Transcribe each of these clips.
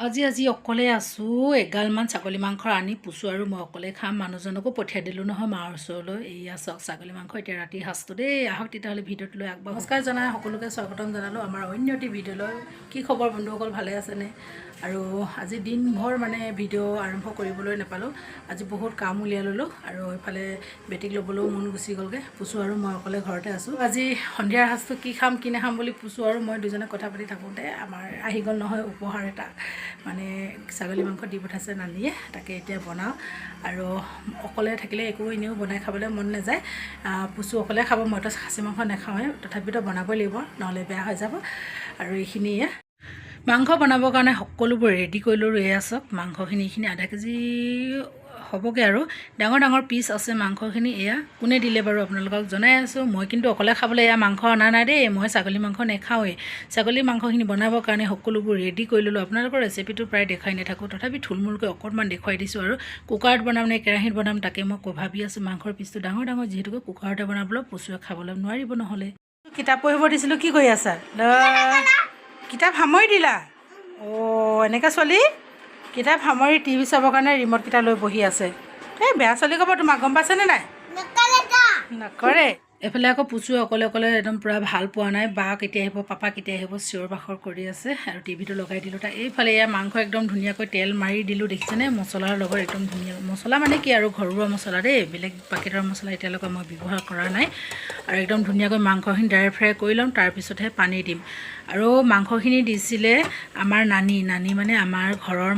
আজি অকলে আছোঁ। এগালমান ছাগলী মাংস আনি পুচু আৰু মই অকলে খাম। মানুহজনকো পঠিয়াই দিলোঁ নহয় মাৰ ওচৰলৈ। এয়া চাওক ছাগলী মাংস এতিয়া ৰাতিৰ সাঁজটো দেই। আহক তেতিয়াহ'লে ভিডিঅ'টো লৈ আগবাঢ়ো। নমস্কাৰ জনাই সকলোকে স্বাগতম জনালোঁ আমাৰ অন্য এটি ভিডিঅ'লৈ। কি খবৰ বন্ধুসকল, ভালে আছেনে? আৰু আজি দিনভৰ মানে ভিডিঅ' আৰম্ভ কৰিবলৈ নাপালোঁ। আজি বহুত কাম উলিয়াই ল'লোঁ আৰু এইফালে বেটিক ল'বলৈও মন গুচি গ'লগৈ। পুচু আৰু মই অকলে ঘৰতে আছোঁ। আজি সন্ধিয়াৰ সাঁজটো কি খাম কি নাখাম বুলি পুচু আৰু মই দুজনে কথা পাতি থাকোঁতে আমাৰ আহি গ'ল নহয় উপহাৰ এটা। মানে ছাগলী মাংস দি পঠাইছে নানিয়ে, তাকে এতিয়া বনাওঁ। আৰু অকলে থাকিলে একো এনেও বনাই খাবলৈ মন নাযায়। পুচু অকলে খাব, মইতো খাচী মাংস নাখাওঁৱে, তথাপিতো বনাবই লাগিব, নহ'লে বেয়া হৈ যাব। আৰু এইখিনিয়ে মাংস বনাবৰ কাৰণে সকলোবোৰ ৰেডি কৰি ল'লোঁ। এয়া চাওক মাংসখিনি, এইখিনি আধা কেজি হ'বগৈ আৰু ডাঙৰ ডাঙৰ পিচ আছে মাংসখিনি। এয়া কোনে দিলে বাৰু আপোনালোকক জনাই আছোঁ। মই কিন্তু অকলে খাবলৈ এয়া মাংস অনা নাই দেই, মই ছাগলী মাংস নাখাওঁৱেই। ছাগলী মাংসখিনি বনাবৰ কাৰণে সকলোবোৰ ৰেডি কৰি ল'লোঁ। আপোনালোকৰ ৰেচিপিটো প্ৰায় দেখাই নাথাকোঁ, তথাপি থুলমূলকৈ অকণমান দেখুৱাই দিছোঁ। আৰু কুকাৰত বনাম নে কেৰাহীত বনাম তাকে মই ভাবি আছোঁ। মাংসৰ পিচটো ডাঙৰ ডাঙৰ যিহেতুকে কুকাৰতে বনাবলৈ পুচুৱে খাবলৈ নোৱাৰিব নহ'লে। কিতাপ পঢ়িব দিছিলোঁ, কি কৰি আছা? কিতাপ সামৰি দিলা? অঁ, এনেকৈ ছোৱালী কিতাপ সামৰি টিভি চাবৰ কাৰণে ৰিম'টকেইটা লৈ বহি আছে। এই বেয়া ছোৱালী ক'ব তোমাক, গম পাইছেনে নাই? নকৰে। এইফালে আকৌ পুচুৱে অকলে অকলে একদম পূৰা ভাল পোৱা নাই। বা কেতিয়া আহিব, পাপা কেতিয়া আহিব চিঞৰ বাখৰ কৰি আছে। আৰু টিভিটো লগাই দিলোঁ তাই। এইফালে এয়া মাংস একদম ধুনীয়াকৈ তেল মাৰি দিলোঁ, দেখিছেনে? মছলাৰ লগত একদম ধুনীয়া মছলা, মানে কি আৰু ঘৰুৱা মছলা দেই, বেলেগ পেকেটৰ মছলা এতিয়ালৈকে মই ব্যৱহাৰ কৰা নাই। আৰু একদম ধুনীয়াকৈ মাংসখিনি ড্ৰাই ফ্ৰাই কৰি ল'ম, তাৰপিছতহে পানী দিম। আৰু মাংসখিনি দিছিলে আমাৰ নানী মানে আমাৰ ঘৰৰ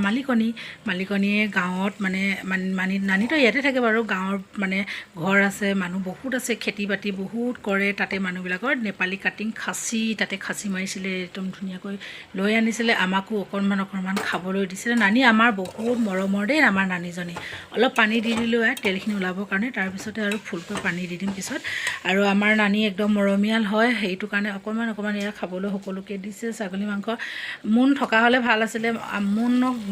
মালিকনীয়ে গাঁৱত মানে নানীতো ইয়াতে থাকে বাৰু। গাঁৱৰ মানে ঘৰ আছে, মানুহ বহুত আছে, খেতি বাতি বহুত কৰে। তাতে মানুহবিলাকৰ নেপালী কাটিং খাচী, তাতে খাচী মাৰিছিলে, একদম ধুনীয়াকৈ লৈ আনিছিলে। আমাকো অকণমান খাবলৈ দিছিলে। নানী আমাৰ বহুত মৰমৰ দেই, আমাৰ নানীজনী। অলপ পানী দি দিলোঁ তেলখিনি ওলাবৰ কাৰণে, তাৰপিছতে আৰু ফুলকৈ পানী দি দিম পিছত। আৰু আমাৰ নানী একদম মৰমীয়াল হয়, সেইটো কাৰণে অকণমান এয়া খাবলৈ সকলোকে দিছে। ছাগলী মাংস মোন থকা হ'লে ভাল আছিলে।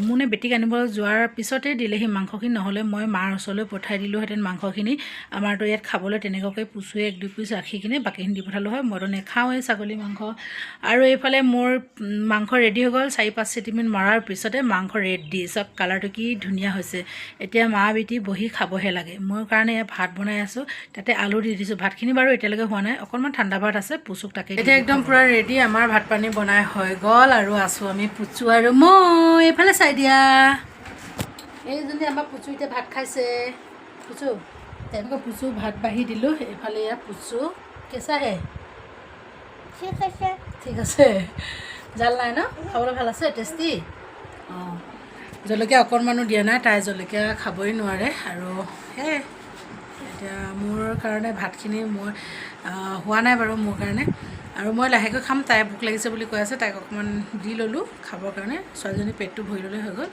মোনে বেটিক আনিব যোৱাৰ পিছতে দিলেহি মাংসখিনি, নহ'লে মই মাৰ ওচৰলৈ পঠাই দিলোঁহেঁতেন মাংসখিনি। আমাৰতো ইয়াত খাবলৈ তেনেকুৱাকৈ পুচুৱে 1-2 পিচ ৰাখি কিনে বাকীখিনি দি পঠালোঁ হয়। মইতো নাখাওঁৱেই ছাগলী মাংস। আৰু এইফালে মোৰ মাংস ৰেডি হৈ গ'ল। 4-5 চিটিমান মৰাৰ পিছতে মাংস ৰেডি। চাওক কালাৰটো কি ধুনীয়া হৈছে। এতিয়া মা বেটি বহি খাবহে লাগে। মোৰ কাৰণে ভাত বনাই আছোঁ, তাতে আলু দি দিছোঁ। ভাতখিনি বাৰু এতিয়ালৈকে হোৱা নাই, অকণমান ঠাণ্ডা ভাত আছে, পুচুক তাকে এতিয়া একদম পূৰা ৰেডি। আমাৰ ভাত পানী বনাই হৈ গ'ল আৰু আছোঁ আমি পুচু আৰু মই। এইফালে চাই দিয়া, এইজনী আমাৰ পুচু এতিয়া ভাত খাইছে। পুচু তেনেকৈ পুচু ভাত বাঢ়ি দিলোঁ। এইফালে এয়া পুচু কেঁচাহে, ঠিক আছে, জাল নাই ন? খাবলৈ ভাল আছে, টেষ্টি। অঁ, জলকীয়া অকণমানো দিয়া নাই, তাই জলকীয়া খাবই নোৱাৰে। আৰু সেই এতিয়া মোৰ কাৰণে ভাতখিনি মই হোৱা নাই বাৰু মোৰ কাৰণে। আৰু মই লাহেকৈ খাম, তাই ভোক লাগিছে বুলি কৈ আছে, তাইক অকণমান দি ল'লোঁ খাবৰ কাৰণে। ছোৱালীজনী পেটটো ভৰি ল'লে হৈ গ'ল।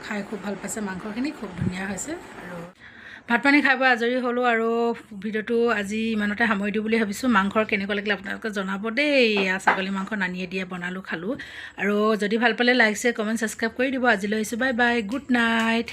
খাই খুব ভাল পাইছে, মাংসখিনি খুব ধুনীয়া হৈছে। আৰু ভাত পানী খাই বৈ আজৰি হ'লোঁ। আৰু ভিডিঅ'টো আজি ইমানতে সামৰি দিওঁ বুলি ভাবিছোঁ। মাংসৰ কেনেকুৱা লাগিলে আপোনালোকে জনাব দেই। ছাগলী মাংস নানিয়ে দিয়ে বনালোঁ, খালোঁ। আৰু যদি ভাল পালে লাইক, শ্বেয়াৰ, কমেণ্ট, ছাবস্ক্ৰাইব কৰি দিব। আজিলৈ আহিছোঁ, বাই বাই, গুড নাইট।